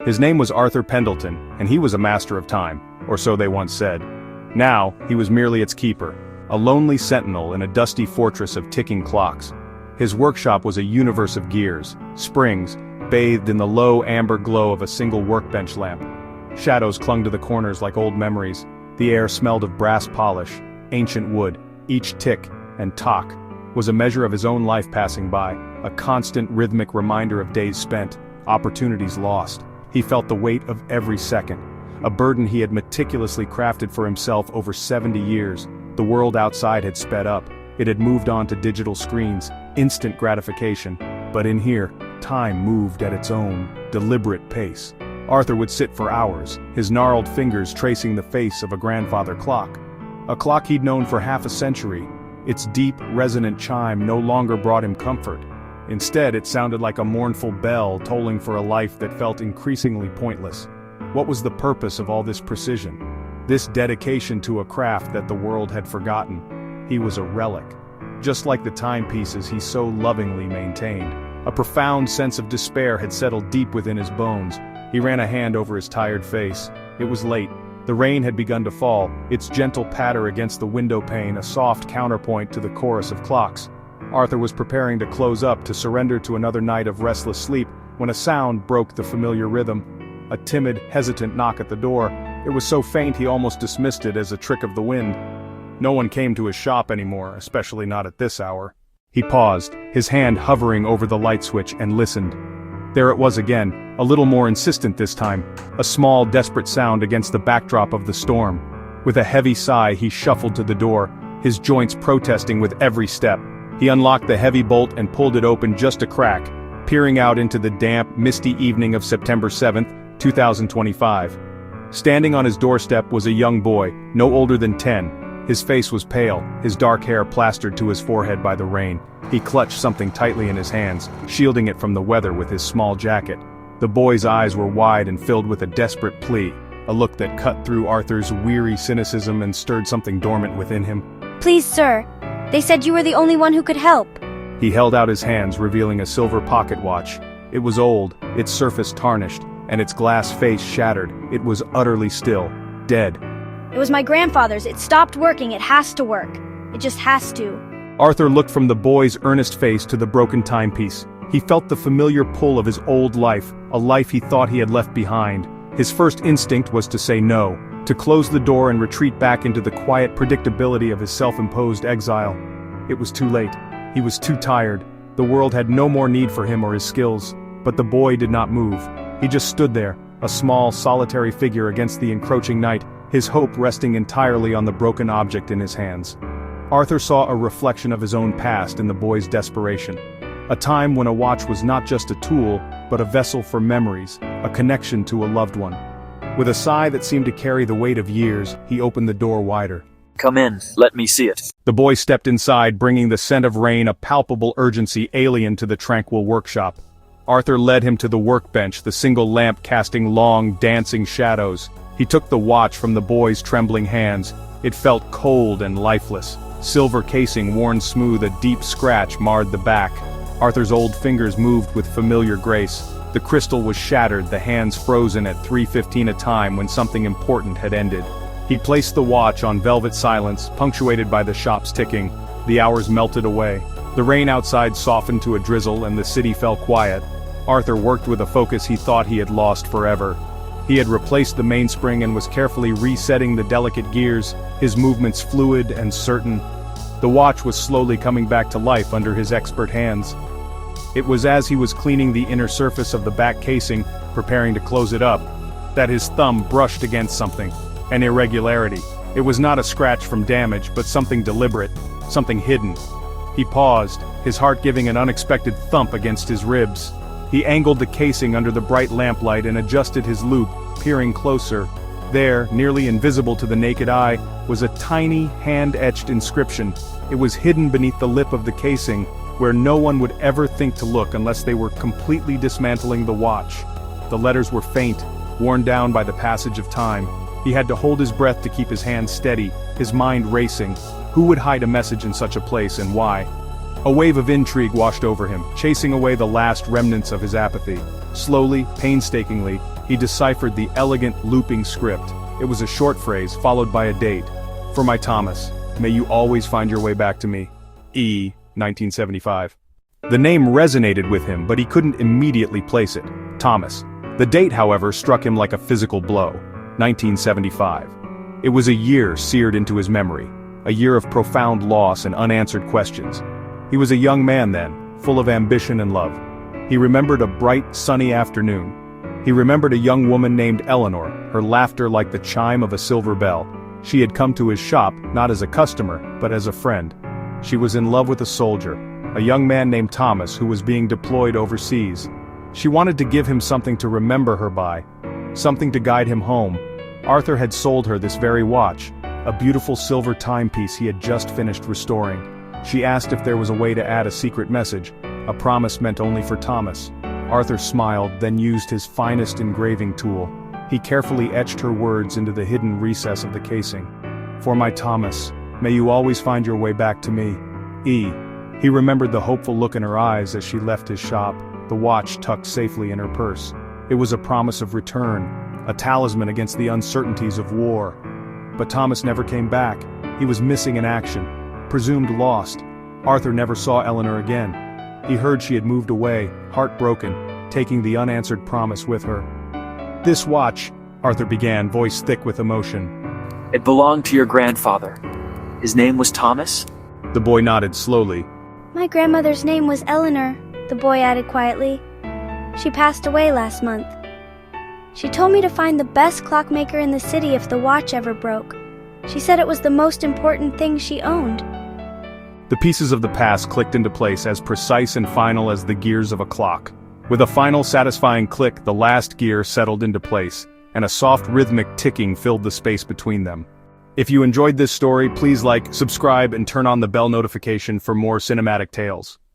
His name was Arthur Pendleton, and he was a master of time, or so they once said. Now, he was merely its keeper, a lonely sentinel in a dusty fortress of ticking clocks. His workshop was a universe of gears, springs, bathed in the low amber glow of a single workbench lamp. Shadows clung to the corners like old memories. The air smelled of brass polish, ancient wood. Each tick and tock was a measure of his own life passing by, a constant rhythmic reminder of days spent, opportunities lost. He felt the weight of every second, a burden he had meticulously crafted for himself over 70 years. The world outside had sped up. It had moved on to digital screens, instant gratification. But in here, time moved at its own, deliberate pace. Arthur would sit for hours, his gnarled fingers tracing the face of a grandfather clock. A clock he'd known for half a century. Its deep, resonant chime no longer brought him comfort. Instead, it sounded like a mournful bell tolling for a life that felt increasingly pointless. What was the purpose of all this precision? This dedication to a craft that the world had forgotten? He was a relic. Just like the timepieces he so lovingly maintained. A profound sense of despair had settled deep within his bones. He ran a hand over his tired face. It was late. The rain had begun to fall, its gentle patter against the window pane a soft counterpoint to the chorus of clocks. Arthur was preparing to close up to surrender to another night of restless sleep when a sound broke the familiar rhythm. A timid, hesitant knock at the door. It was so faint he almost dismissed it as a trick of the wind. No one came to his shop anymore, especially not at this hour. He paused, his hand hovering over the light switch, and listened. There it was again, a little more insistent this time, a small, desperate sound against the backdrop of the storm. With a heavy sigh he shuffled to the door, his joints protesting with every step. He unlocked the heavy bolt and pulled it open just a crack, peering out into the damp, misty evening of September 7th, 2025. Standing on his doorstep was a young boy, no older than 10. His face was pale, his dark hair plastered to his forehead by the rain. He clutched something tightly in his hands, shielding it from the weather with his small jacket. The boy's eyes were wide and filled with a desperate plea, a look that cut through Arthur's weary cynicism and stirred something dormant within him. Please, sir. They said you were the only one who could help. He held out his hands, revealing a silver pocket watch. It was old, its surface tarnished, and its glass face shattered. It was utterly still, dead. It was my grandfather's. It stopped working. It has to work. It just has to. Arthur looked from the boy's earnest face to the broken timepiece. He felt the familiar pull of his old life, a life he thought he had left behind. His first instinct was to say no, to close the door and retreat back into the quiet predictability of his self-imposed exile. It was too late. He was too tired. The world had no more need for him or his skills. But the boy did not move. He just stood there, a small, solitary figure against the encroaching night, his hope resting entirely on the broken object in his hands. Arthur saw a reflection of his own past in the boy's desperation. A time when a watch was not just a tool, but a vessel for memories, a connection to a loved one. With a sigh that seemed to carry the weight of years, he opened the door wider. Come in, let me see it. The boy stepped inside, bringing the scent of rain, a palpable urgency alien to the tranquil workshop. Arthur led him to the workbench, the single lamp casting long, dancing shadows. He took the watch from the boy's trembling hands. It felt cold and lifeless. Silver casing worn smooth, a deep scratch marred the back. Arthur's old fingers moved with familiar grace. The crystal was shattered, the hands frozen at 3:15 a time when something important had ended. He placed the watch on velvet silence, punctuated by the shop's ticking. The hours melted away. The rain outside softened to a drizzle and the city fell quiet. Arthur worked with a focus he thought he had lost forever. He had replaced the mainspring and was carefully resetting the delicate gears, his movements fluid and certain. The watch was slowly coming back to life under his expert hands. It was as he was cleaning the inner surface of the back casing, preparing to close it up, that his thumb brushed against something, an irregularity. It was not a scratch from damage, but something deliberate, something hidden. He paused, his heart giving an unexpected thump against his ribs. He angled the casing under the bright lamplight and adjusted his loop, peering closer. There, nearly invisible to the naked eye, was a tiny, hand-etched inscription. It was hidden beneath the lip of the casing, where no one would ever think to look unless they were completely dismantling the watch. The letters were faint, worn down by the passage of time. He had to hold his breath to keep his hands steady, his mind racing. Who would hide a message in such a place, and why? A wave of intrigue washed over him, chasing away the last remnants of his apathy. Slowly, painstakingly, He deciphered the elegant, looping script. It was a short phrase, followed by a date. For my Thomas, may you always find your way back to me. 1975. The name resonated with him, but he couldn't immediately place it. Thomas. The date, however, struck him like a physical blow. 1975. It was a year seared into his memory. A year of profound loss and unanswered questions. He was a young man then, full of ambition and love. He remembered a bright, sunny afternoon. He remembered a young woman named Eleanor, her laughter like the chime of a silver bell. She had come to his shop, not as a customer, but as a friend. She was in love with a soldier, a young man named Thomas who was being deployed overseas. She wanted to give him something to remember her by, something to guide him home. Arthur had sold her this very watch, a beautiful silver timepiece he had just finished restoring. She asked if there was a way to add a secret message, a promise meant only for Thomas. Arthur smiled, then used his finest engraving tool. He carefully etched her words into the hidden recess of the casing. For my Thomas, may you always find your way back to me. He remembered the hopeful look in her eyes as she left his shop, the watch tucked safely in her purse. It was a promise of return, a talisman against the uncertainties of war. But Thomas never came back. He was missing in action, presumed lost. Arthur never saw Eleanor again. He heard she had moved away, heartbroken, taking the unanswered promise with her. This watch, Arthur began, voice thick with emotion. It belonged to your grandfather. His name was Thomas? The boy nodded slowly. My grandmother's name was Eleanor, the boy added quietly. She passed away last month. She told me to find the best clockmaker in the city if the watch ever broke. She said it was the most important thing she owned. The pieces of the past clicked into place as precise and final as the gears of a clock. With a final satisfying click, the last gear settled into place, and a soft rhythmic ticking filled the space between them. If you enjoyed this story, please like, subscribe, and turn on the bell notification for more cinematic tales.